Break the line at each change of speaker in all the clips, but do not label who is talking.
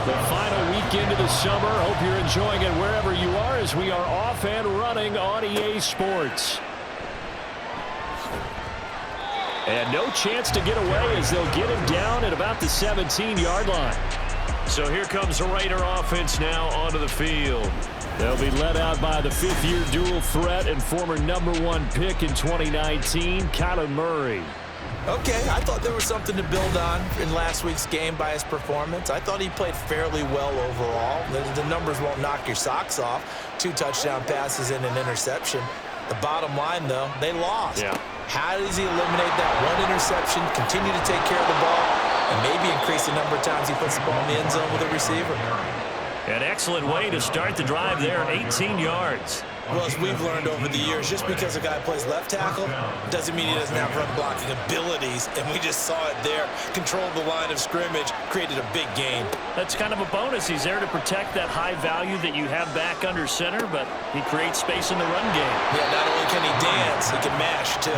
The final weekend of the summer. Hope you're enjoying it wherever you are as we are off and running on EA Sports. And no chance to get away as they'll get him down at about the 17-yard line. So here comes the Raider offense now onto the field. They'll be led out by the fifth-year dual threat and former #1 pick in 2019, Kyler Murray.
Okay, I thought there was something to build on in last week's game by his performance. I thought he played fairly well overall. The numbers won't knock your socks off. 2 touchdown passes and an interception. The bottom line, though, they lost.
Yeah.
How does he eliminate that 1 interception, continue to take care of the ball, and maybe increase the number of times he puts the ball in the end zone with a receiver?
An excellent way to start the drive there, 18 yards.
Well, as we've learned over the years, just because a guy plays left tackle doesn't mean he doesn't have run blocking abilities, and we just saw it there. Controlled the line of scrimmage, created a big gain.
That's kind of a bonus. He's there to protect that high value that you have back under center, but he creates space in the run game.
Yeah, not only can he dance, he can mash, too.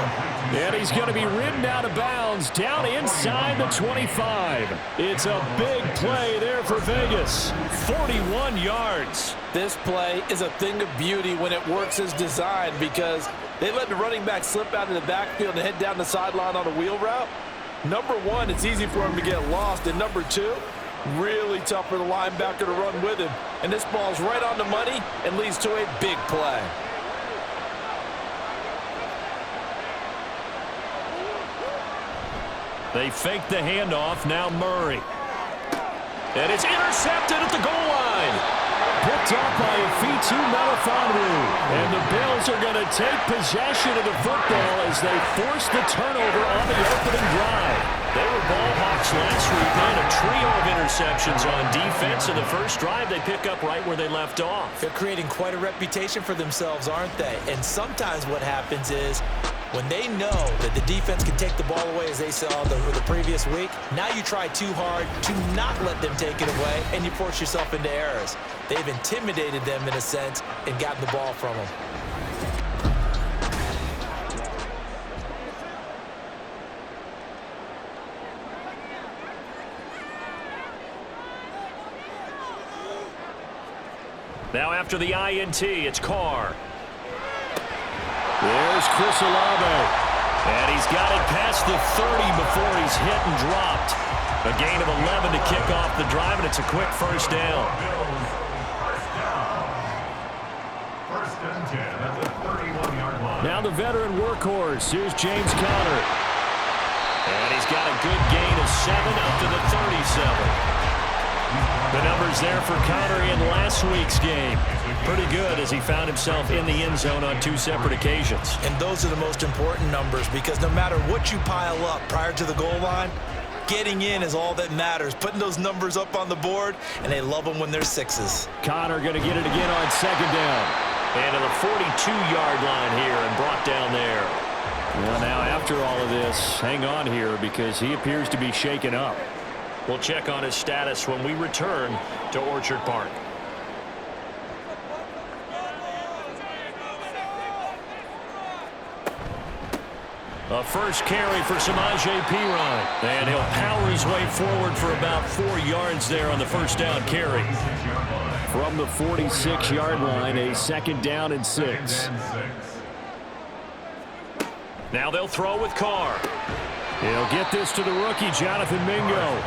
And he's going to be ridden out of bounds down inside the 25. It's a big play there for Vegas. 41 yards.
This play is a thing of beauty when it works as designed because they let the running back slip out in the backfield and head down the sideline on a wheel route. Number 1, it's easy for him to get lost. And number 2, really tough for the linebacker to run with him. And this ball's right on the money and leads to a big play.
They fake the handoff. Now Murray. And it's intercepted at the goal line. Picked up by Week2 And the Bills are going to take possession of the football as they force the turnover on the opening drive. They were ball hawks last week. They had a trio of interceptions on defense. In the first drive, they pick up right where they left off.
They're creating quite a reputation for themselves, aren't they? And sometimes what happens is when they know that the defense can take the ball away, as they saw the previous week, now you try too hard to not let them take it away, and you force yourself into errors. They've intimidated them in a sense and gotten the ball from them.
Now after the INT, it's Carr. There's Chris Olave. And he's got it past the 30 before he's hit and dropped. A gain of 11 to kick off the drive, and it's a quick first down. Now the veteran workhorse. Here's James Conner. And he's got a good gain of 7 up to the 37. The numbers there for Conner in last week's game. Pretty good as he found himself in the end zone on 2 separate occasions.
And those are the most important numbers because no matter what you pile up prior to the goal line, getting in is all that matters. Putting those numbers up on the board, and they love them when they're 6s.
Conner going to get it again on 2nd down. And to the 42-yard line here and brought down there. Well, now after all of this, hang on here because he appears to be shaken up. We'll check on his status when we return to Orchard Park. A first carry for Samaje Perine. And he'll power his way forward for about 4 yards there on the first down carry. From the 46-yard line, a 2nd down and 6. Now they'll throw with Carr. He'll get this to the rookie, Jonathan Mingo.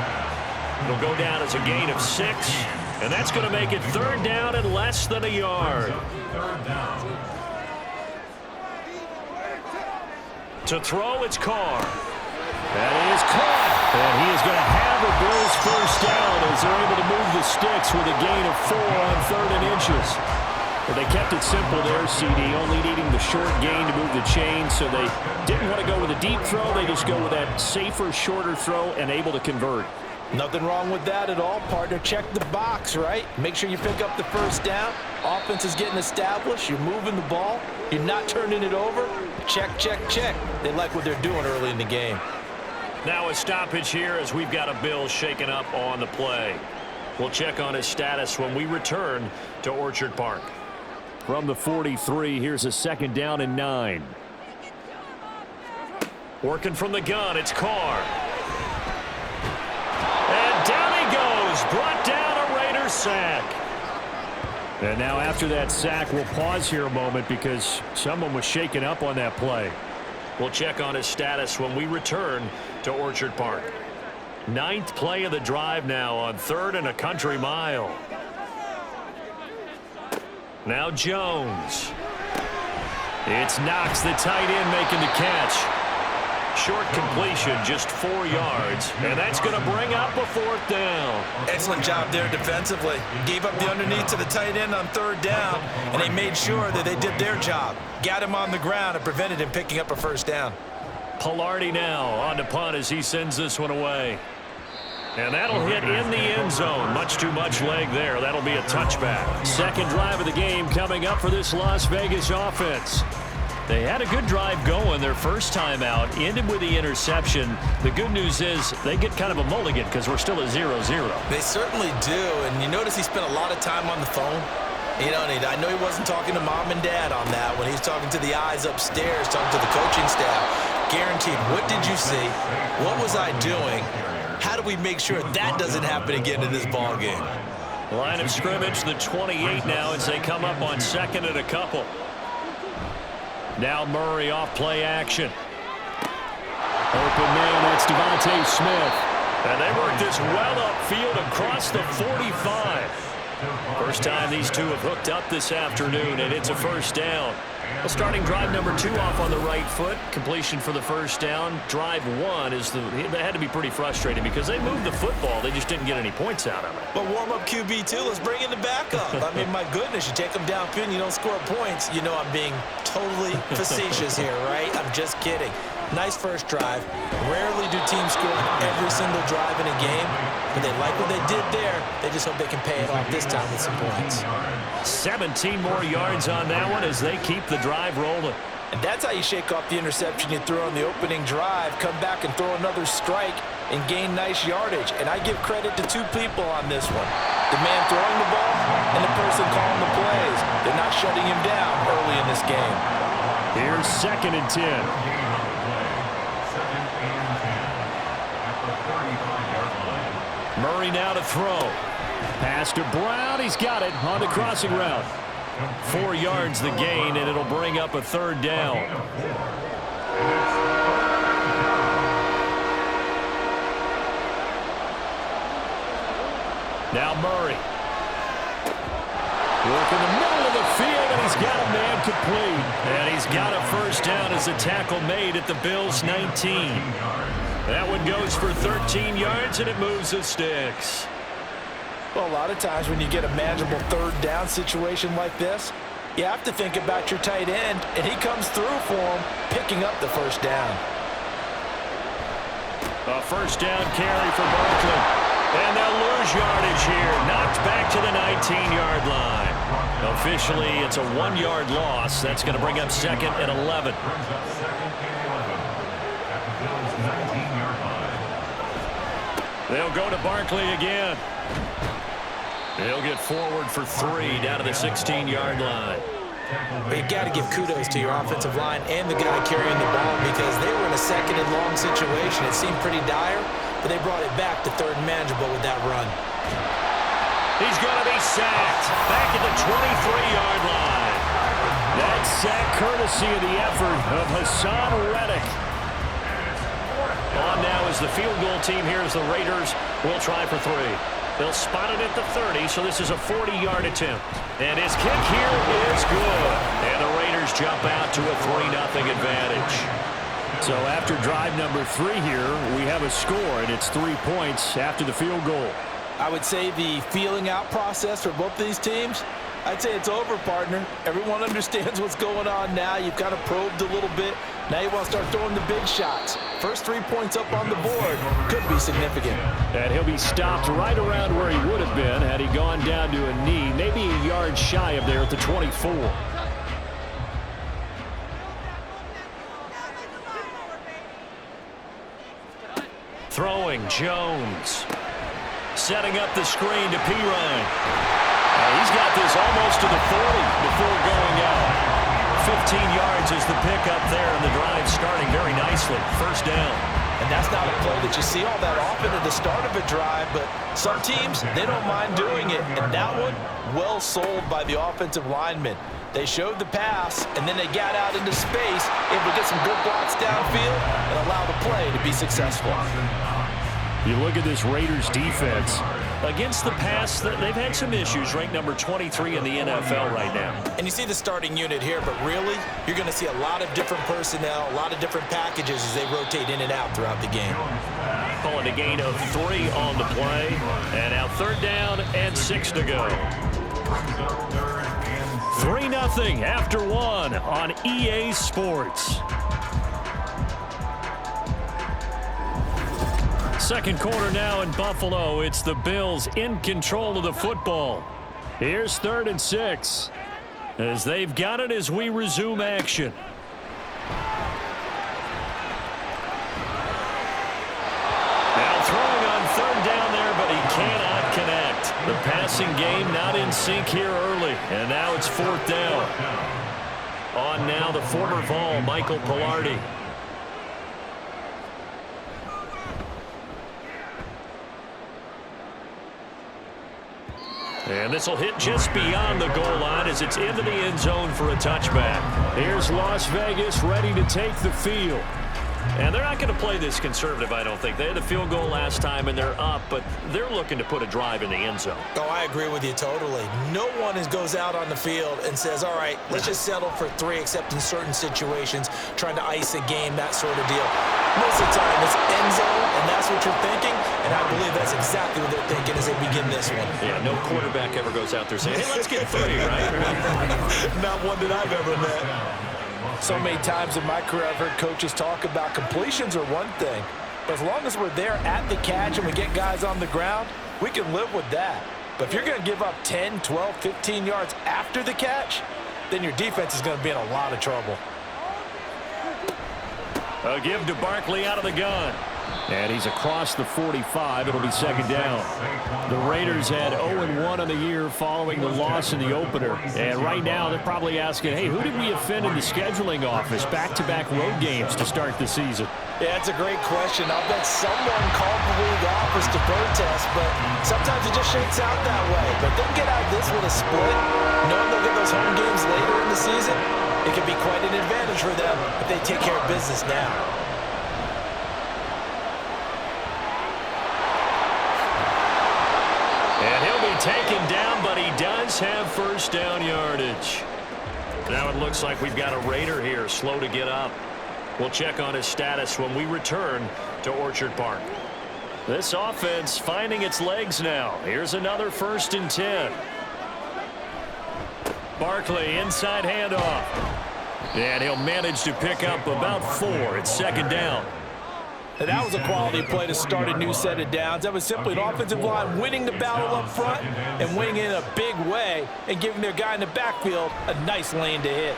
It'll go down as a gain of 6, and that's going to make it 3rd down and less than a yard. To throw, it's Carr. That is caught. And he is going to have the Bills first down as they're able to move the sticks with a gain of 4 on 3rd and inches. But they kept it simple there, CD, only needing the short gain to move the chain, so they didn't want to go with a deep throw. They just go with that safer, shorter throw and able to convert.
Nothing wrong with that at all, partner. Check the box, right? Make sure you pick up the first down. Offense is getting established. You're moving the ball. You're not turning it over. Check, check, check. They like what they're doing early in the game.
Now a stoppage here as we've got a Bills shaken up on the play. We'll check on his status when we return to Orchard Park. From the 43, here's a 2nd down and 9. Working from the gun, it's Carr. And down he goes, brought down sack. And now after that sack, we'll pause here a moment because someone was shaken up on that play. We'll check on his status when we return to Orchard Park. 9th play of the drive now on 3rd and a country mile. Now Jones. It's Knox, the tight end, making the catch. Short completion, just 4 yards, and that's going to bring up a 4th down.
Excellent job there defensively. Gave up the underneath to the tight end on 3rd down, and they made sure that they did their job. Got him on the ground and prevented him picking up a 1st down.
Pilardi now on the punt as he sends this one away. And that'll hit in the end zone. Much too much leg there. That'll be a touchback. 2nd drive of the game coming up for this Las Vegas offense. They had a good drive going their first time out, ended with the interception. The good news is they get kind of a mulligan because we're still at 0-0.
They certainly do, and you notice he spent a lot of time on the phone. You know, and I know he wasn't talking to mom and dad on that when he's talking to the eyes upstairs, talking to the coaching staff. Guaranteed, what did you see? What was I doing? How do we make sure that doesn't happen again in this ball game?
Line of scrimmage, the 28 now as they come up on 2nd and a couple. Now Murray off play action. Open man, that's Devontae Smith. And they work this well upfield across the 45. First time these two have hooked up this afternoon, and it's a 1st down. Well, starting drive number 2 off on the right foot. Completion for the 1st down. Drive 1 is they had to be pretty frustrating because they moved the football. They just didn't get any points out of it.
But warm-up QB2, let's bring in the backup. I mean, my goodness, you take them downfield and you don't score points. You know I'm being totally facetious here, right? I'm just kidding. Nice first drive. Rarely do teams score on every single drive in a game, but they like what they did there. They just hope they can pay it off this time with some points.
17 more yards on that one as they keep the drive rolling.
And that's how you shake off the interception you threw on the opening drive, come back and throw another strike and gain nice yardage. And I give credit to 2 people on this one. The man throwing the ball and the person calling the plays. They're not shutting him down early in this game.
Here's 2nd and 10. Murray now to throw. Pass to Brown. He's got it on the crossing route. 4 yards the gain, and it'll bring up a 3rd down. Now Murray. Work in the middle of the field, and he's got a man complete. And he's got a 1st down as a tackle made at the Bills' 19. That one goes for 13 yards, and it moves the sticks.
Well, a lot of times when you get a manageable 3rd down situation like this, you have to think about your tight end, and he comes through for him, picking up the 1st down.
A 1st down carry for Barkley. And they'll lose yardage here. Knocked back to the 19-yard line. Officially, it's a 1-yard loss. That's going to bring up 2nd and 11. They'll go to Barkley again. They'll get forward for 3 down to the 16-yard line.
You've got to give kudos to your offensive line and the guy carrying the ball because they were in a 2nd and long situation. It seemed pretty dire, but they brought it back to 3rd and manageable with that run.
He's going to be sacked back at the 23-yard line. That sack courtesy of the effort of Hassan Reddick. On now is the field goal team here as the Raiders will try for 3. They'll spot it at the 30, so this is a 40-yard attempt. And his kick here is good. And the Raiders jump out to a 3-0 advantage. So after drive number 3 here, we have a score, and it's 3 points after the field goal.
I would say the feeling out process for both these teams, I'd say it's over, partner. Everyone understands what's going on now. You've kind of probed a little bit. Now you want to start throwing the big shots. First 3 points up on the board could be significant.
And he'll be stopped right around where he would have been had he gone down to a knee, maybe a yard shy of there at the 24. Throwing, Jones. Setting up the screen to Pirine. He's got this almost to the 40 before going out. 15 yards is the pickup there, and the drive starting very nicely. 1st down.
And that's not a play that you see all that often at the start of a drive, but some teams, they don't mind doing it. And that one, well sold by the offensive lineman. They showed the pass, and then they got out into space, able to get some good blocks downfield and allow the play to be successful.
You look at this Raiders defense. Against the pass, they've had some issues, ranked number 23 in the NFL right now.
And you see the starting unit here, but really, you're going to see a lot of different personnel, a lot of different packages as they rotate in and out throughout the game.
Calling a gain of 3 on the play. And now 3rd down and 6 to go. 3-0 after 1 on EA Sports. Second quarter now in Buffalo. It's the Bills in control of the football. Here's 3rd and 6 as they've got it as we resume action. Now throwing on 3rd down there, but he cannot connect. The passing game not in sync here early, and now it's 4th down. On now the former Vol, Michael Pilardi. And this will hit just beyond the goal line as it's into the end zone for a touchback. Here's Las Vegas ready to take the field. And they're not going to play this conservative, I don't think. They had a field goal last time, and they're up, but they're looking to put a drive in the end zone.
Oh, I agree with you totally. No one goes out on the field and says, all right, let's just settle for 3, except in certain situations, trying to ice a game, that sort of deal. Most of the time, it's end zone, and that's what you're thinking, and I believe that's exactly what they're thinking as they begin this one.
Yeah, no quarterback ever goes out there saying, hey, let's get 3, right?
Not one that I've ever met. So many times in my career, I've heard coaches talk about completions are one thing, but as long as we're there at the catch and we get guys on the ground, we can live with that. But if you're going to give up 10, 12, 15 yards after the catch, then your defense is going to be in a lot of trouble.
A give to Barkley out of the gun. And he's across the 45. It'll be 2nd down. The Raiders had 0-1 on the year following the loss in the opener. And right now they're probably asking, hey, who did we offend in the scheduling office? Back-to-back road games to start the season.
Yeah, that's a great question. I'll bet someone called the league office to protest, but sometimes it just shakes out that way. But they'll get out of this with a split. Knowing they'll get those home games later in the season, it could be quite an advantage for them if they take care of business now.
And he'll be taken down, but he does have 1st down yardage. Now it looks like we've got a Raider here, slow to get up. We'll check on his status when we return to Orchard Park. This offense finding its legs now. Here's another 1st and 10. Barkley, inside handoff. And he'll manage to pick up about 4. It's 2nd down.
And that was a quality play to start a new set of downs. That was simply an offensive line winning the battle up front and winning in a big way and giving their guy in the backfield a nice lane to hit.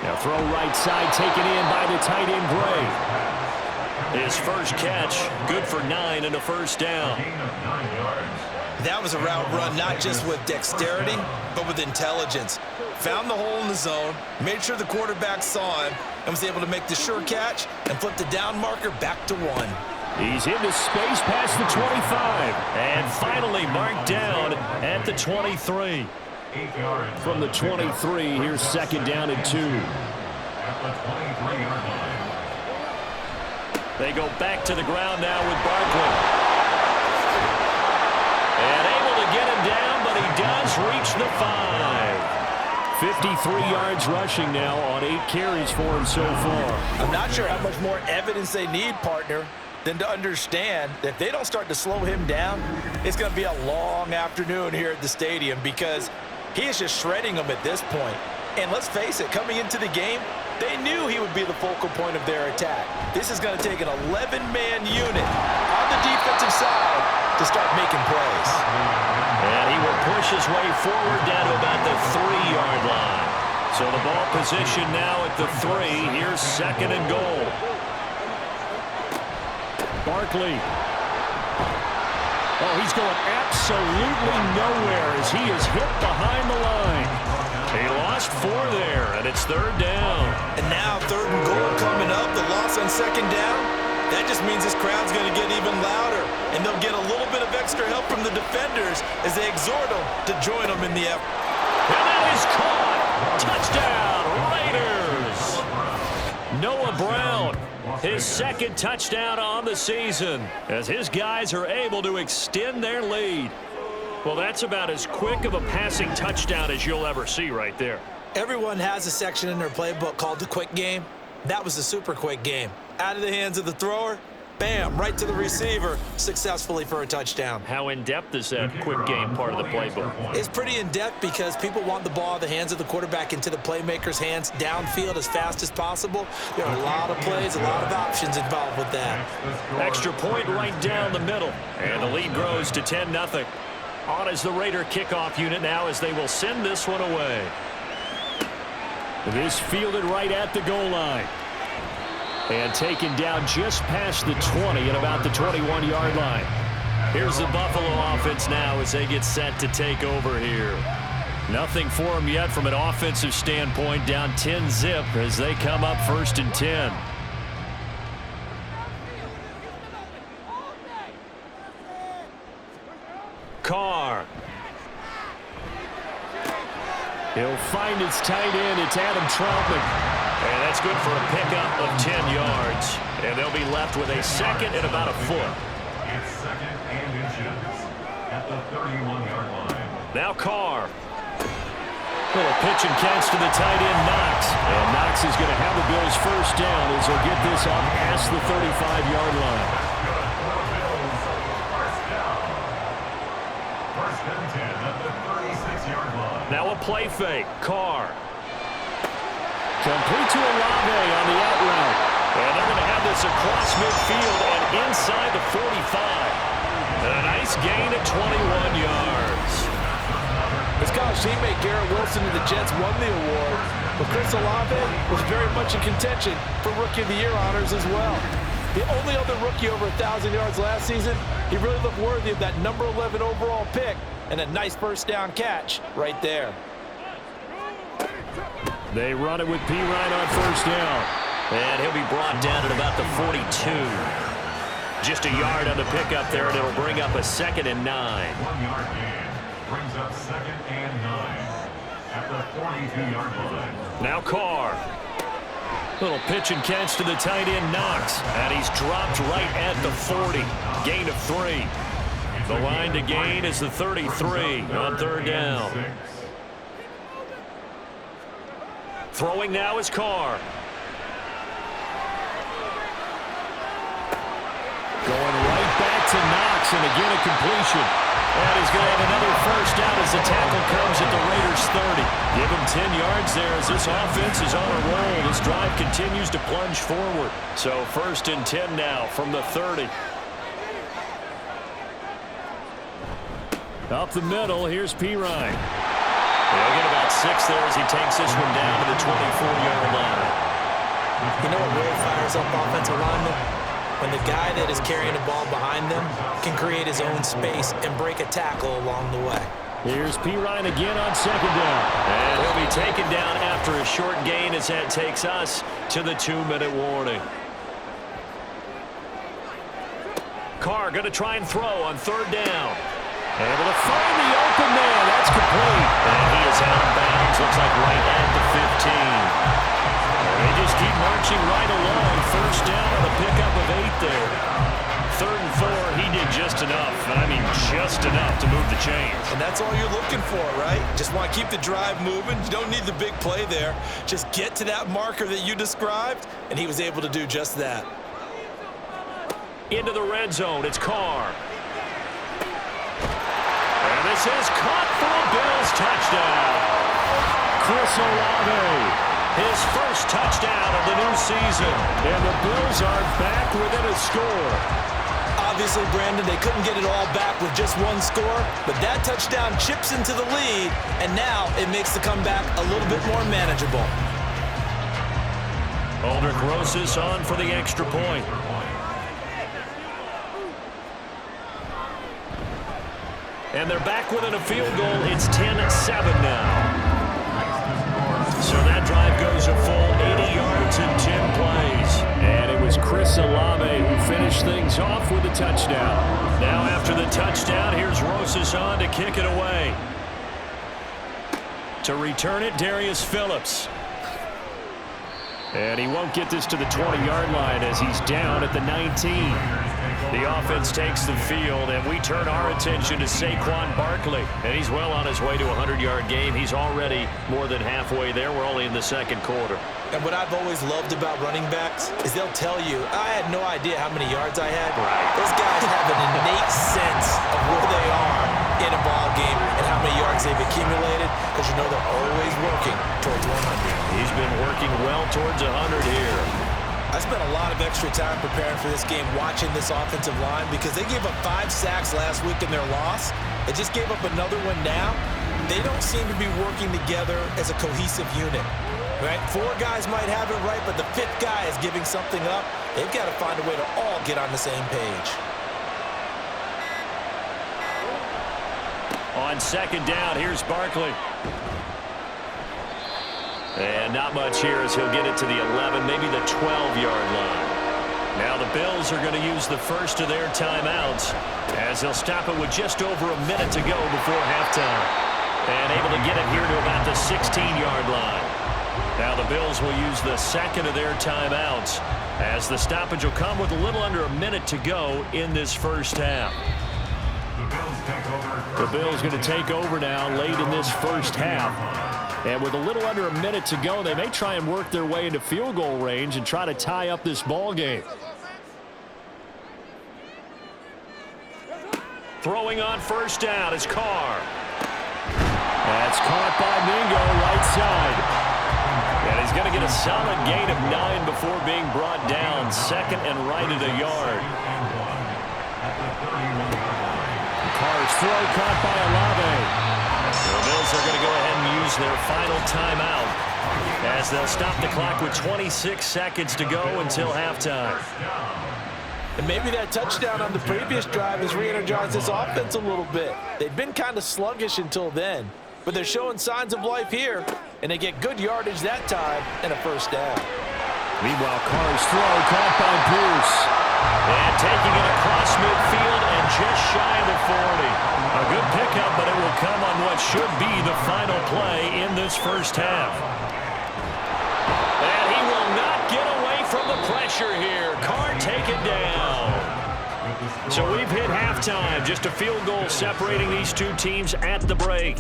Now throw right side taken in by the tight end Gray. His first catch, good for 9 and a 1st down.
That was a route run not just with dexterity, but with intelligence. Found the hole in the zone, made sure the quarterback saw him, and was able to make the sure catch and flip the down marker back to 1.
He's into space past the 25. And finally marked down at the 23. From the 23, here's 2nd down and 2. They go back to the ground now with Barkley. And able to get him down, but he does reach the 5. 53 yards rushing now on 8 carries for him so far.
I'm not sure how much more evidence they need, partner, than to understand that if they don't start to slow him down, it's going to be a long afternoon here at the stadium because he is just shredding them at this point. And let's face it, coming into the game, they knew he would be the focal point of their attack. This is going to take an 11-man unit on the defensive side to start making plays.
And he will push his way forward down to about the 3-yard line. So the ball position now at the 3. Here's 2nd and goal. Barkley. Oh, he's going absolutely nowhere as he is hit behind the line. He lost 4 there, and it's 3rd down.
And now 3rd and goal coming up. The loss on 2nd down. That just means this crowd's going to get even louder. And they'll get a little bit of extra help from the defenders as they exhort them to join them in the effort.
And that is caught. Touchdown, Raiders. Noah Brown, his 2nd touchdown on the season as his guys are able to extend their lead. Well, that's about as quick of a passing touchdown as you'll ever see right there.
Everyone has a section in their playbook called the quick game. That was the super quick game. Out of the hands of the thrower, bam, right to the receiver, successfully for a touchdown.
How in-depth is that quick game part of the playbook?
It's pretty in-depth because people want the ball out of the hands of the quarterback into the playmaker's hands downfield as fast as possible. There are a lot of plays, a lot of options involved with that.
Extra point right down the middle, and the lead grows to 10-0. On is the Raider kickoff unit now as they will send this one away. This fielded right at the goal line. And taken down just past the 20 at about the 21-yard line. Here's the Buffalo offense now as they get set to take over here. Nothing for them yet from an offensive standpoint, down 10-zip as they come up 1st and 10. Carr. He'll find his tight end. It's Adam Troutman. And that's good for a pickup of 10 yards. And they'll be left with a 2nd and about a foot.
It's 2nd and inches at the 31-yard line.
Now Carr. Little pitch and catch to the tight end, Knox. And Knox is going to have the Bills 1st down as they'll get this up past the 35-yard line. Now a play fake. Carr. Complete to Olave on the out route. And they're going to have this across midfield and inside the 45. And a nice gain at 21 yards.
His college teammate Garrett Wilson of the Jets won the award, but Chris Olave was very much in contention for Rookie of the Year honors as well. The only other rookie over 1,000 yards last season, he really looked worthy of that number 11 overall pick. And a nice 1st down catch right there.
They run it with P. Ryan on 1st down. And he'll be brought down at about the 42. Just a yard on the pickup there, and it'll bring up a 2nd and 9.
1-yard gain brings up 2nd and 9 at the 42-yard line.
Now Carr. Little pitch and catch to the tight end, Knox. And he's dropped right at the 40. Gain of 3. The line to gain is the 33 on 3rd down. Throwing now is Carr. Going right back to Knox, and again a completion. And he's going to have another 1st down as the tackle comes at the Raiders 30. Give him 10 yards there as this offense is on a roll. This drive continues to plunge forward. So 1st and 10 now from the 30. Up the middle, here's P. Ryan. He'll get about 6 there as he takes this one down to the 24-yard line.
You know what really fires up offensive linemen? When the guy that is carrying the ball behind them can create his own space and break a tackle along the way.
Here's P. Ryan again on 2nd down. And he'll be taken down after a short gain as that takes us to the 2-minute warning. Carr going to try and throw on 3rd down. Able to find the open man. That's complete. And he is out of bounds. Looks like right at the 15. They just keep marching right along. 1st down on a pickup of 8 there. 3rd and 4, he did just enough. I mean, just enough to move the chains.
And that's all you're looking for, right? Just want to keep the drive moving. You don't need the big play there. Just get to that marker that you described, and he was able to do just that.
Into the red zone. It's Carr. And this is caught for a Bills touchdown. Chris Olave, his 1st touchdown of the new season. And the Bills are back within a score.
Obviously, Brandon, they couldn't get it all back with just 1 score, but that touchdown chips into the lead, and now it makes the comeback a little bit more manageable.
Aldrich Rosas on for the extra point. And they're back within a field goal. It's 10-7 now. goes a full 80 yards in 10 plays. And it was Chris Olave who finished things off with a touchdown. Now after the touchdown, here's Rosas on to kick it away. To return it, Darius Phillips. And he won't get this to the 20-yard line as he's down at the 19. The offense takes the field, and we turn our attention to Saquon Barkley. And he's well on his way to a 100-yard game. He's already more than halfway there. We're only in the second quarter.
And what I've always loved about running backs is they'll tell you, I had no idea how many yards I had.
Right.
Those guys have an innate sense of where they are in a ball game and how many yards they've accumulated, because you know they're always working towards 100.
He's been working well towards 100 here.
I spent a lot of extra time preparing for this game watching this offensive line because they gave up 5 sacks last week in their loss. They just gave up another one now. They don't seem to be working together as a cohesive unit. Right? 4 guys might have it right, but the 5th guy is giving something up. They've got to find a way to all get on the same page.
On second down, here's Barkley. And not much here as he'll get it to the 11, maybe the 12-yard line. Now the Bills are going to use the first of their timeouts as they'll stop it with just over a minute to go before halftime. And able to get it here to about the 16-yard line. Now the Bills will use the second of their timeouts as the stoppage will come with a little under a minute to go in this first half. The Bills going to take over now late in this first half. And with a little under a minute to go, they may try and work their way into field goal range and try to tie up this ball game. Throwing on first down is Carr. That's caught by Mingo right side. And he's going to get a solid gain of 9 before being brought down. Second and right at a yard. Carr's throw caught by Olave. The Bills are going to go ahead and use their final timeout as they'll stop the clock with 26 seconds to go until halftime.
And maybe that touchdown on the previous drive has re-energized this offense a little bit. They've been kind of sluggish until then, but they're showing signs of life here, and they get good yardage that time and a first down.
Meanwhile, Carr's throw caught by Pierce. And taking it across midfield and just shy of the 40. A good pickup, but it will come on what should be the final play in this first half. And he will not get away from the pressure here. Carr taken down. So we've hit halftime. Just a field goal separating these two teams at the break.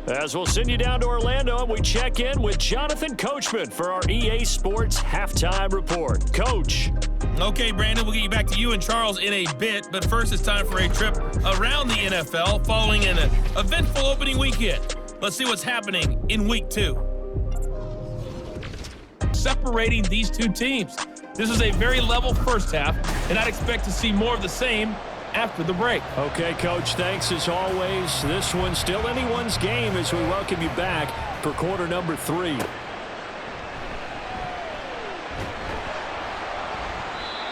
As we'll send you down to Orlando, and we check in with Jonathan Coachman for our EA Sports Halftime Report. Coach.
Okay, Brandon, we'll get you back to you and Charles in a bit, but first it's time for a trip around the NFL following an eventful opening weekend. Let's see what's happening in Week 2. Separating these two teams. This is a very level first half, and I'd expect to see more of the same after the break.
Okay, Coach, thanks as always. This one's still anyone's game as we welcome you back for quarter number 3.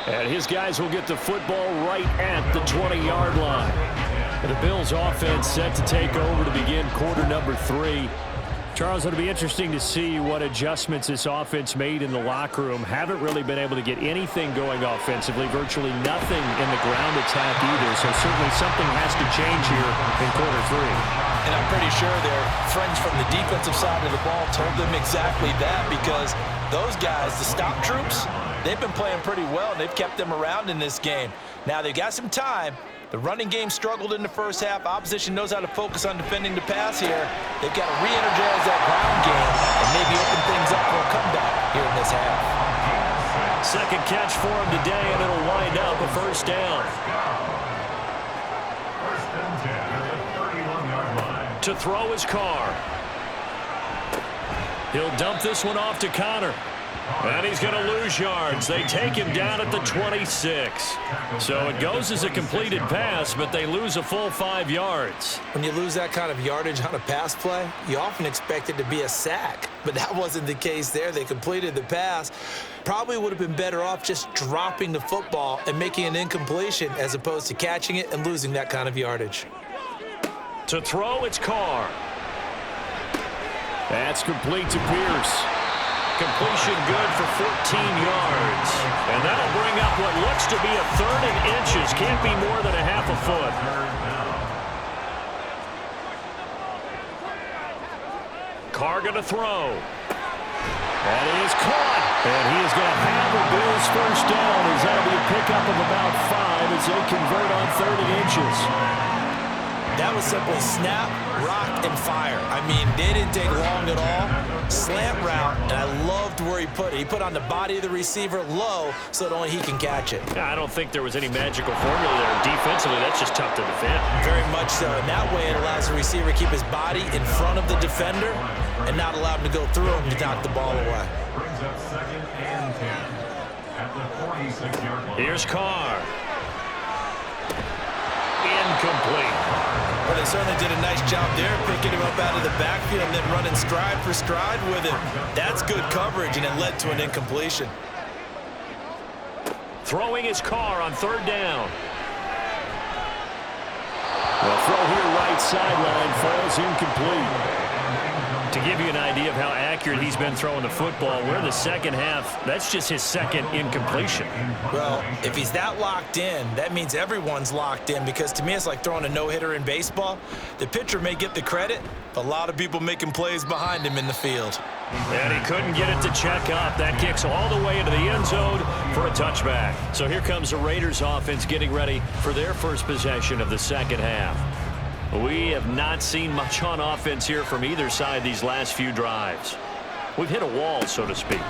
And his guys will get the football right at the 20-yard line. And the Bills offense set to take over to begin quarter number 3. Charles, it'll be interesting to see what adjustments this offense made in the locker room. Haven't really been able to get anything going offensively, virtually nothing in the ground attack either. So certainly something has to change here in quarter 3.
And I'm pretty sure their friends from the defensive side of the ball told them exactly that, because those guys, the stop troops, they've been playing pretty well, and they've kept them around in this game. Now, they've got some time. The running game struggled in the first half. Opposition knows how to focus on defending the pass here. They've got to re-energize that ground game and maybe open things up for a comeback here in this half.
Second catch for him today, and it'll wind up a first down.
First and 10 at the 31-yard line.
To throw his Carr. He'll dump this one off to Connor. And he's going to lose yards. They take him down at the 26. So it goes as a completed pass, but they lose a full 5 yards.
When you lose that kind of yardage on a pass play, you often expect it to be a sack. But that wasn't the case there. They completed the pass. Probably would have been better off just dropping the football and making an incompletion as opposed to catching it and losing that kind of yardage.
To throw, it's Carr. That's complete to Pierce. completion good for 14 yards. And that'll bring up what looks to be a 3rd and inches. Can't be more than a half a foot. Carr going to throw. That is caught. And he is going to have the Bills' first down as that'll be a pickup of about 5 as they convert on 3rd and inches.
That was simply snap, rock, and fire. I mean, they didn't take long at all. Slant route, and I loved where he put it. He put on the body of the receiver low so that only he can catch it.
Yeah, I don't think there was any magical formula there. Defensively, that's just tough to defend.
Very much so. And that way it allows the receiver to keep his body in front of the defender and not allow him to go through him to knock the ball away.
Brings up 2nd and 10 at the 46-yard line.
Here's Carr. Incomplete.
Well, they certainly did a nice job there, picking him up out of the backfield and then running stride for stride with him. That's good coverage, and it led to an incompletion.
Throwing his Carr on 3rd down. The throw here right sideline falls incomplete. To give you an idea of how accurate he's been throwing the football, we're in the second half. That's just his 2nd incompletion.
Well, if he's that locked in, that means everyone's locked in, because to me it's like throwing a no-hitter in baseball. The pitcher may get the credit, but a lot of people making plays behind him in the field.
And he couldn't get it to check up. That kicks all the way into the end zone for a touchback. So here comes the Raiders offense getting ready for their first possession of the second half. We have not seen much on offense here from either side these last few drives. We've hit a wall, so to speak.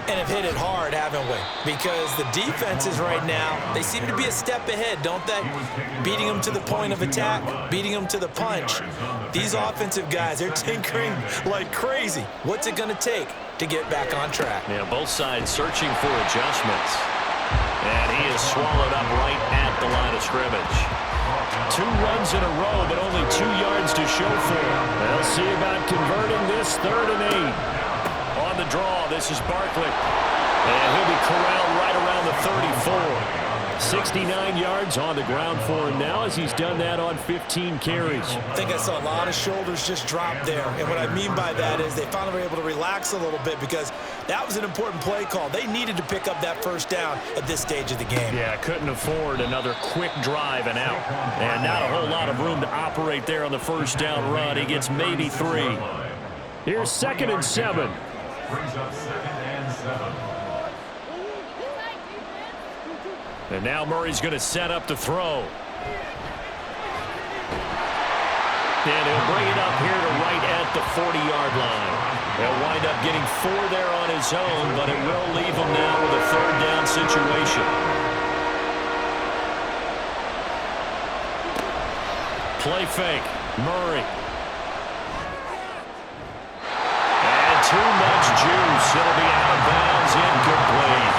And have hit it hard, haven't we? Because the defenses right now, they seem to be a step ahead, don't they? Beating them to the point of attack, beating them to the punch. These offensive guys, they're tinkering like crazy. What's it going to take to get back on track?
Yeah, both sides searching for adjustments. And he is swallowed up right at the line of scrimmage. 2 runs in a row, but only 2 yards to show for him. They'll see about converting this 3rd and 8. On the draw, this is Barkley. And he'll be corralled right around the 34. 69 yards on the ground for him now as he's done that on 15 carries.
I think I saw a lot of shoulders just drop there. And what I mean by that is they finally were able to relax a little bit, because that was an important play call. They needed to pick up that first down at this stage of the game.
Yeah, couldn't afford another quick drive and out. And not a whole lot of room to operate there on the first down run. He gets maybe 3. Here's 2nd and 7.
Brings up 2nd and 7.
And now Murray's going to set up the throw. And he'll bring it up here to right at the 40-yard line. He'll wind up getting 4 there on his own, but it will leave him now with a 3rd down situation. Play fake. Murray. And too much juice. It'll be out of bounds, incomplete.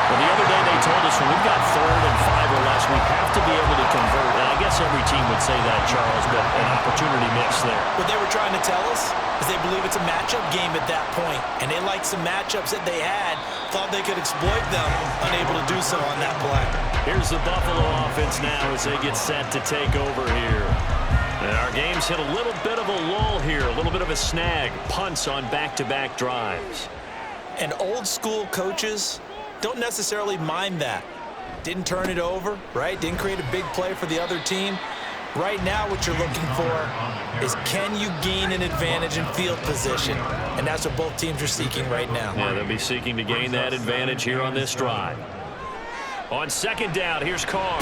Well, the other day they told us when we've got 3rd and 5 or less, we have to be able to convert. And I guess every team would say that, Charles, but an opportunity mix there.
What they were trying to tell us is they believe it's a matchup game at that point, and they liked some matchups that they had, thought they could exploit them, unable to do so on that play.
Here's the Buffalo offense now as they get set to take over here. And our game's hit a little bit of a lull here, a little bit of a snag, punts on back-to-back drives.
And old school coaches don't necessarily mind that. Didn't turn it over, right? Didn't create a big play for the other team. Right now what you're looking for is, can you gain an advantage in field position? And that's what both teams are seeking right now.
Yeah, they'll be seeking to gain that advantage here on this drive. On 2nd down, here's Carr.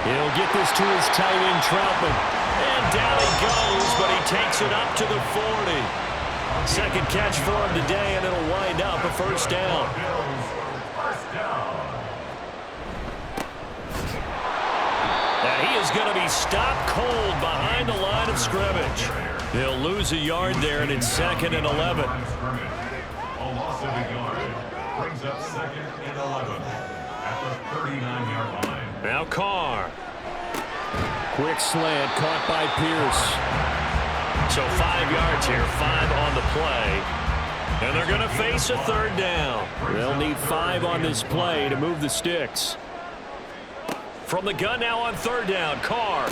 He'll get this to his tight end, Troutman. And down he goes, but he takes it up to the 40. 2nd catch for him today, and it'll wind up a 1st down. And he is going to be stopped cold behind the line of scrimmage. He'll lose a yard there, and it's 2nd and 11.
A loss of a yard. Brings up 2nd and 11 at the 39-yard line.
Now Carr. Quick slant caught by Pierce. So 5 yards here, 5 on the play. And they're going to face a 3rd down. They'll need 5 on this play to move the sticks. From the gun now on 3rd down, Carr.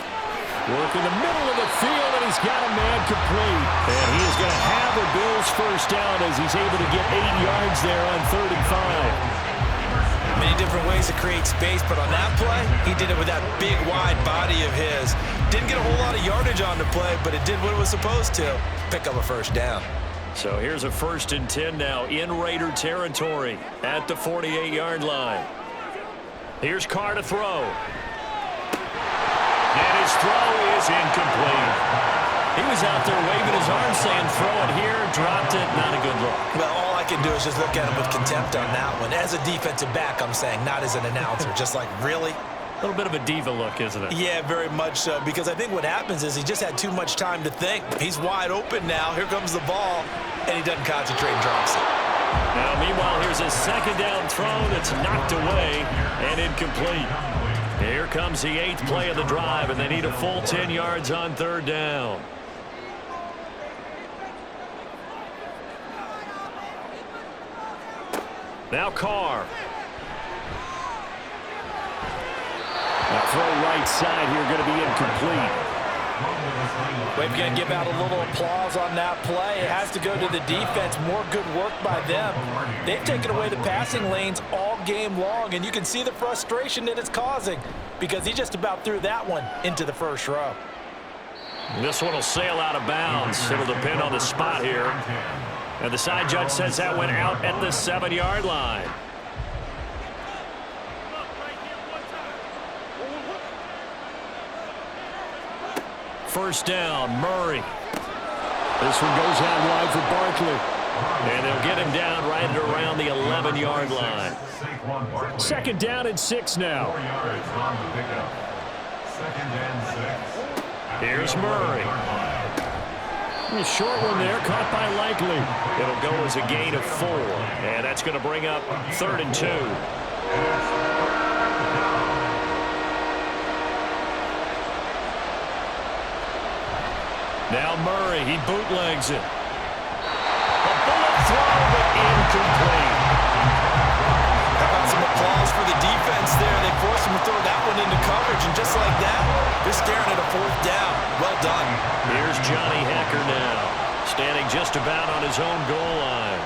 Working the middle of the field, and he's got a man complete. And he is going to have a Bills first down as he's able to get 8 yards there on 3rd and 5.
Many different ways to create space, but on that play, he did it with that big, wide body of his. Didn't get a whole lot of yardage on the play, but it did what it was supposed to. Pick up a first down.
So here's a 1st and 10 now in Raider territory at the 48-yard line. Here's Carr to throw. And his throw is incomplete. He was out there waving his arm saying throw it here, dropped it, not a good look.
Well, all I can do is just look at him with contempt on that one. As a defensive back, I'm saying, not as an announcer. Just like, really?
A little bit of a diva look, isn't it?
Yeah, very much so, because I think what happens is he just had too much time to think. He's wide open now. Here comes the ball, and he doesn't concentrate and drops it.
Now, meanwhile, here's a 2nd down throw that's knocked away and incomplete. Here comes the 8th play of the drive, and they need a full 10 yards on 3rd down. Now Carr. Now throw right side here, going to be incomplete.
We've got to give out a little applause on that play. It has to go to the defense. More good work by them. They've taken away the passing lanes all game long, and you can see the frustration that it's causing because he just about threw that one into the first row.
This one will sail out of bounds. It'll depend on the spot here. And the side judge says that went out at the 7-yard line. First down, Murray. This one goes out wide for Barkley. And they'll get him down right at around the 11-yard line. 2nd down and 6 now.
4 yards on the pickup. 2nd and 6.
Here's Murray. A short one there, caught by Likely. It'll go as a gain of 4. And that's going to bring up 3rd and 2. Now Murray, he bootlegs it. A bullet throw, but incomplete.
How about some applause for the defense there? They forced him to throw that one into coverage, and just like that, they're staring at a 4th down. Well done.
Here's Johnny Hacker now, standing just about on his own goal line.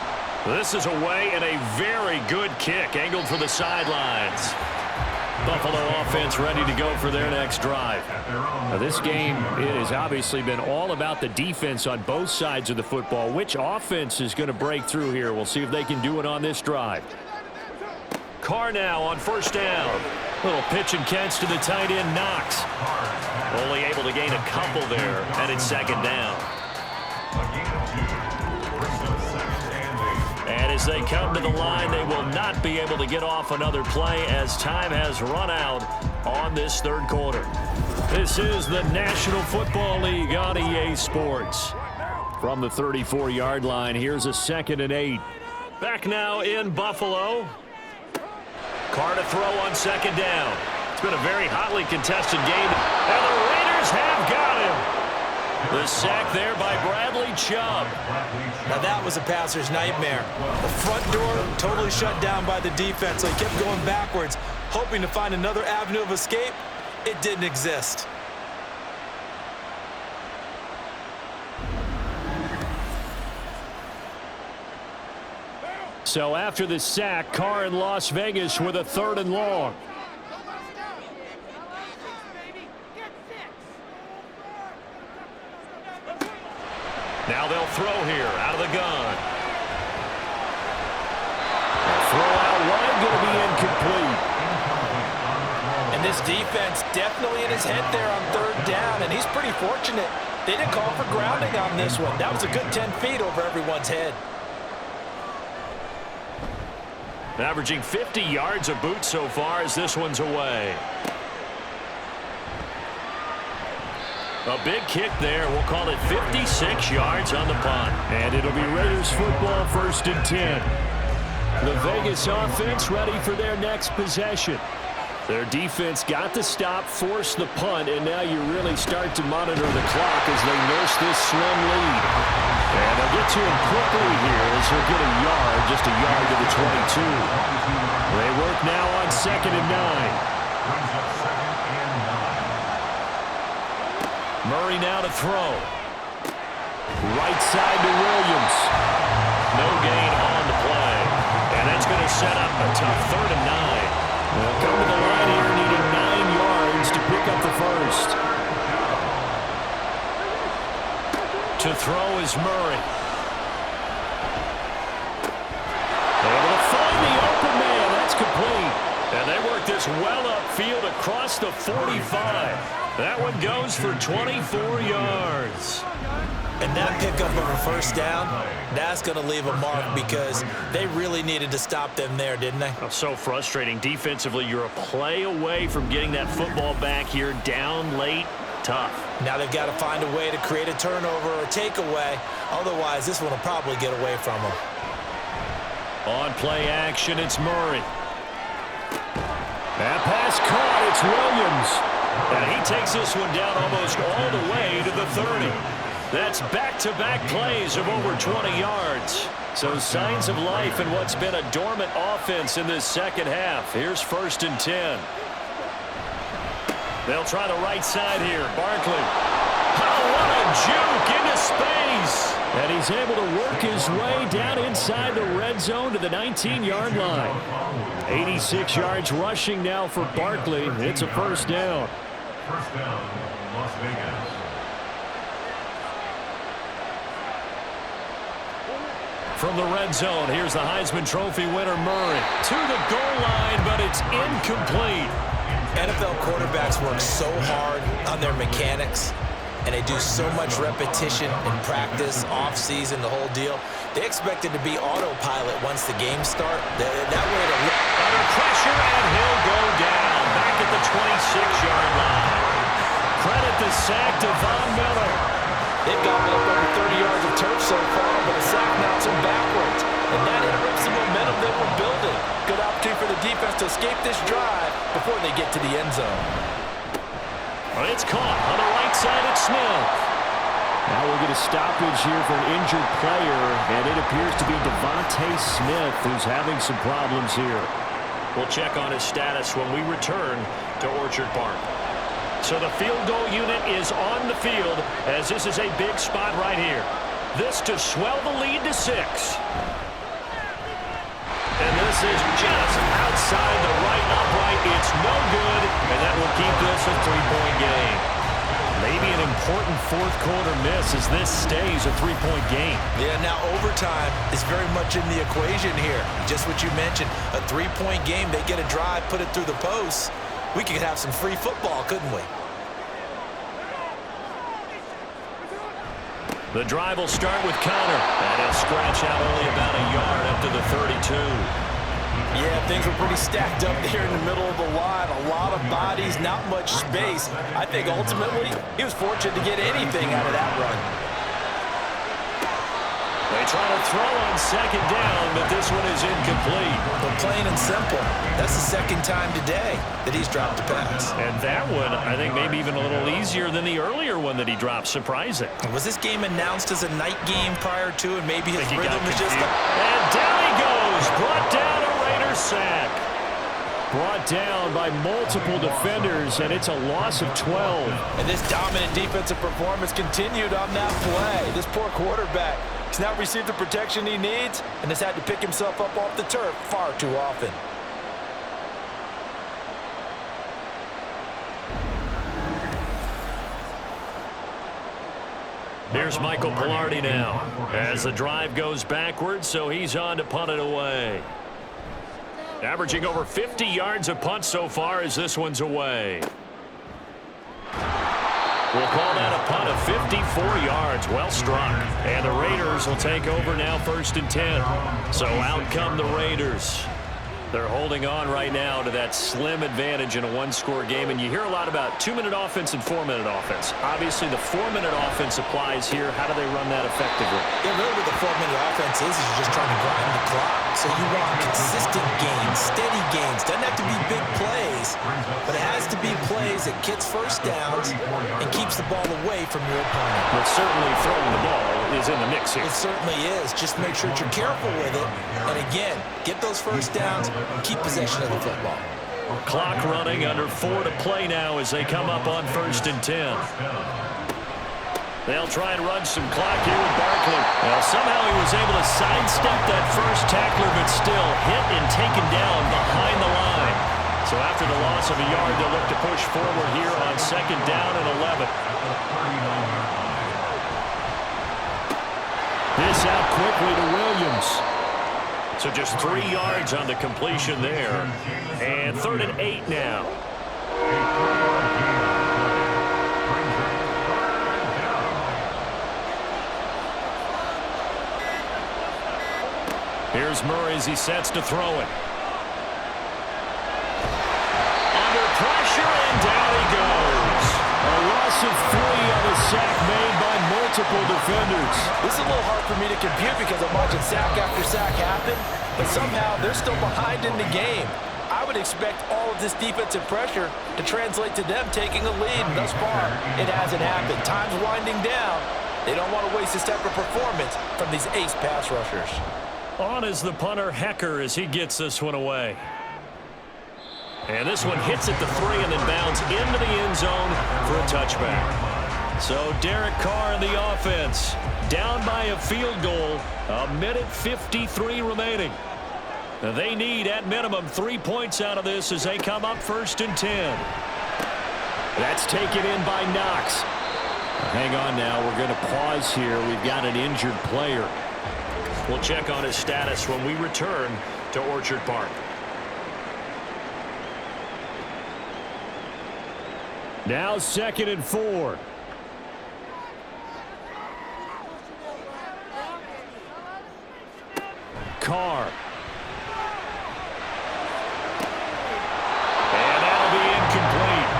This is away and a very good kick, angled for the sidelines. Buffalo offense ready to go for their next drive. Now this game, it has obviously been all about the defense on both sides of the football. Which offense is going to break through here? We'll see if they can do it on this drive. Carr now on 1st down. Little pitch and catch to the tight end, Knox. Only able to gain a couple there, and it's 2nd down. And as they come to the line, they will not be able to get off another play as time has run out on this 3rd quarter. This is the National Football League on EA Sports. From the 34-yard line, here's a 2nd and 8. Back now in Buffalo. Carr to throw on 2nd down. It's been a very hotly contested game, and the Raiders have got him. The sack there by Bradley Chubb.
Now that was a passer's nightmare. The front door totally shut down by the defense, so he kept going backwards, hoping to find another avenue of escape. It didn't exist.
So after the sack, Carr in Las Vegas with a 3rd and long. Now they'll throw here out of the gun. Throw out wide, going to be incomplete.
And this defense definitely in his head there on 3rd down, and he's pretty fortunate. They didn't call for grounding on this one. That was a good 10 feet over everyone's head.
Averaging 50 yards a boot so far as this one's away. A big kick there. We'll call it 56 yards on the punt. And it'll be Raiders football, 1st and 10. The Vegas offense ready for their next possession. Their defense got the stop, forced the punt, and now you really start to monitor the clock as they nurse this slim lead. And they'll get to him quickly here as he'll get a yard, just a yard to the 22. They work now on 2nd and 9. Murray now to throw. Right side to Williams. No gain on the play. And that's going to set up a tough 3rd and 9. They'll come to the line here needing 9 yards to pick up the first. To throw is Murray. Able to find the open man. That's complete. And they work this well upfield across the 45. That one goes for 24 yards.
And that pickup of a first down, that's going to leave a mark because they really needed to stop them there, didn't they?
Oh, so frustrating. Defensively, you're a play away from getting that football back here. Down late, tough.
Now they've got to find a way to create a turnover or takeaway. Otherwise, this one will probably get away from them.
On play action, it's Murray. That pass caught, it's Williams. And he takes this one down almost all the way to the 30. That's back-to-back plays of over 20 yards. So signs of life in what's been a dormant offense in this second half. Here's 1st and 10. They'll try the right side here. Barkley. Oh, what a juke into space. And he's able to work his way down inside the red zone to the 19-yard line. 86 yards rushing now for Barkley. It's a first down.
First down, Las Vegas.
From the red zone, here's the Heisman Trophy winner, Murray. To the goal line, but it's incomplete.
NFL quarterbacks work so hard on their mechanics, and they do so much repetition in practice, off-season, the whole deal. They expect it to be autopilot once the games start. That way it'll...
Under pressure, and he'll go down. Back at the 26-yard line. Credit the sack to Von Miller.
They've gotten up over 30 yards of turf so far, but a sack knocks them backwards. And that interrupts the momentum they were building. Good opportunity for the defense to escape this drive before they get to the end zone.
Well, it's caught on the right side at Smith. Now we'll get a stoppage here for an injured player, and it appears to be Devontae Smith who's having some problems here. We'll check on his status when we return to Orchard Park. So the field goal unit is on the field as this is a big spot right here. This to swell the lead to 6. And this is just outside the right upright. It's no good, and that will keep this a 3-point game. Maybe an important fourth-quarter miss as this stays a 3-point game.
Yeah, now overtime is very much in the equation here. Just what you mentioned, a 3-point game. They get a drive, put it through the posts. We could have some free football, couldn't we?
The drive will start with Connor, and he'll scratch out only about a yard up to the 32.
Yeah, things were pretty stacked up there in the middle of the line. A lot of bodies, not much space. I think ultimately he was fortunate to get anything out of that run.
They try to throw on second down, but this one is incomplete.
But plain and simple, that's the second time today that he's dropped a pass.
And that one, I think, maybe even a little easier than the earlier one that he dropped. Surprising.
Was this game announced as a night game prior to, and maybe his rhythm is just...
And down he goes. Brought down a Raiders sack. Brought down by multiple defenders, and it's a loss of 12.
And this dominant defensive performance continued on that play. This poor quarterback has not received the protection he needs and has had to pick himself up off the turf far too often.
Here's Michael Pilardi now as the drive goes backwards, so he's on to punt it away. Averaging over 50 yards a punt so far as this one's away. We'll call that a punt of 54 yards. Well struck. And the Raiders will take over now 1st and 10. So out come the Raiders. They're holding on right now to that slim advantage in a one-score game. And you hear a lot about 2-minute offense and 4-minute offense. Obviously, the 4-minute offense applies here. How do they run that effectively?
Yeah, really what the 4-minute offense is you're just trying to grind the clock. So you want consistent gains, steady gains. Doesn't have to be big plays, but it has to be plays that gets first downs and keeps the ball away from your opponent.
But certainly throwing the ball is in the mix here.
It certainly is. Just make sure that you're careful with it. And again, get those first downs and keep possession of the football.
Clock running under 4 to play now as they come up on 1st and 10. They'll try and run some clock here with Barkley. Well, somehow he was able to sidestep that first tackler, but still hit and taken down behind the line. So after the loss of a yard, they'll look to push forward here on 2nd down and 11. This out quickly to Williams. So just 3 yards on the completion there. And 3rd and 8 now. Here's Murray as he sets to throw it. Under pressure, and down he goes. A loss of 3 on a sack made by multiple defenders.
This is a little hard for me to compute because I'm watching sack after sack happen, but somehow they're still behind in the game. I would expect all of this defensive pressure to translate to them taking a lead, and thus far, it hasn't happened. Time's winding down. They don't want to waste this type of performance from these ace pass rushers.
On is the punter, Hecker, as he gets this one away. And this one hits at the 3 and then bounds into the end zone for a touchback. So Derek Carr in the offense, down by a field goal, 1:53 remaining. They need, at minimum, 3 points out of this as they come up 1st and 10. That's taken in by Knox. Hang on now, we're going to pause here. We've got an injured player. We'll check on his status when we return to Orchard Park. Now 2nd and 4. Carr. And that'll be incomplete.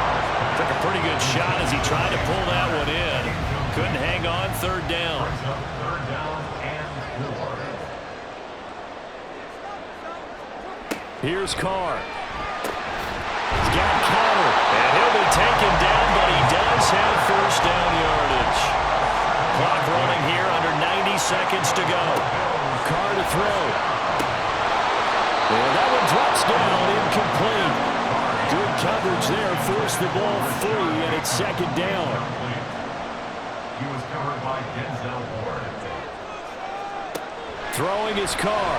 Took a pretty good shot as he tried to pull that one in. Couldn't hang on, 3rd down. Here's Carr. He's got Connor, and he'll be taken down, but he does have 1st down yardage. Clock running here, under 90 seconds to go. Carr to throw. And that one drops down, incomplete. Good coverage there, forced the ball free, and it's 2nd down.
He was covered by Denzel Ward.
Throwing his Carr.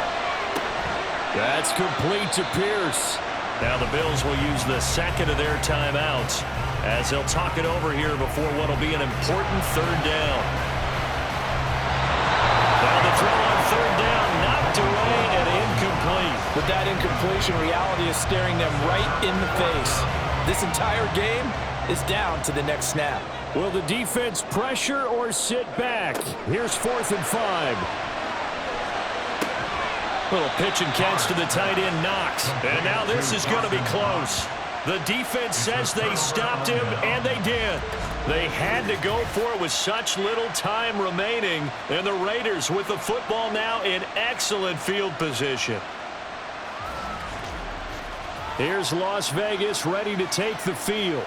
That's complete to Pierce. Now the Bills will use the 2nd of their timeouts as they'll talk it over here before what will be an important 3rd down. Now the throw on 3rd down, knocked away and incomplete.
With that incompletion, reality is staring them right in the face. This entire game is down to the next snap.
Will the defense pressure or sit back? Here's 4th and 5. Little pitch and catch to the tight end, Knox. And now this is going to be close. The defense says they stopped him, and they did. They had to go for it with such little time remaining. And the Raiders with the football now in excellent field position. Here's Las Vegas ready to take the field.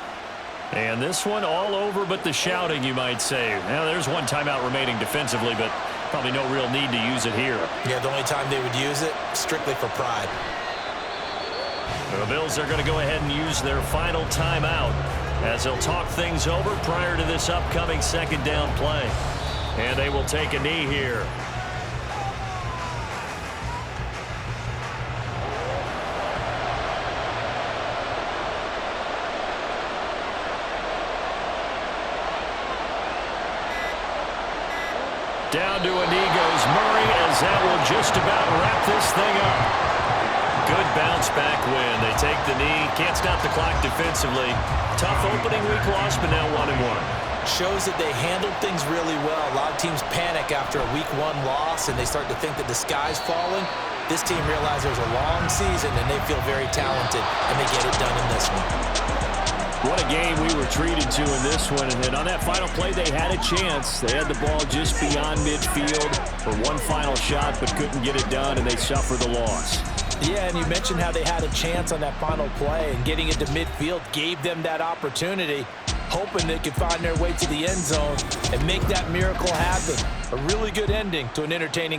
And this one all over but the shouting, you might say. Now, there's one timeout remaining defensively, but probably no real need to use it here.
Yeah, the only time they would use it, strictly for pride.
The Bills are going to go ahead and use their final timeout as they'll talk things over prior to this upcoming 2nd down play. And they will take a knee here. Down to a knee goes Murray as that will just about wrap this thing up. Good bounce back win. They take the knee. Can't stop the clock defensively. Tough opening week loss, but now 1-1.
Shows that they handled things really well. A lot of teams panic after a week 1 loss and they start to think that the sky's falling. This team realized it was a long season and they feel very talented and they get it done in this one.
What a game we were treated to in this one. And on that final play, they had a chance. They had the ball just beyond midfield for one final shot, but couldn't get it done, and they suffer the loss.
Yeah, and you mentioned how they had a chance on that final play, and getting into midfield gave them that opportunity, hoping they could find their way to the end zone and make that miracle happen. A really good ending to an entertaining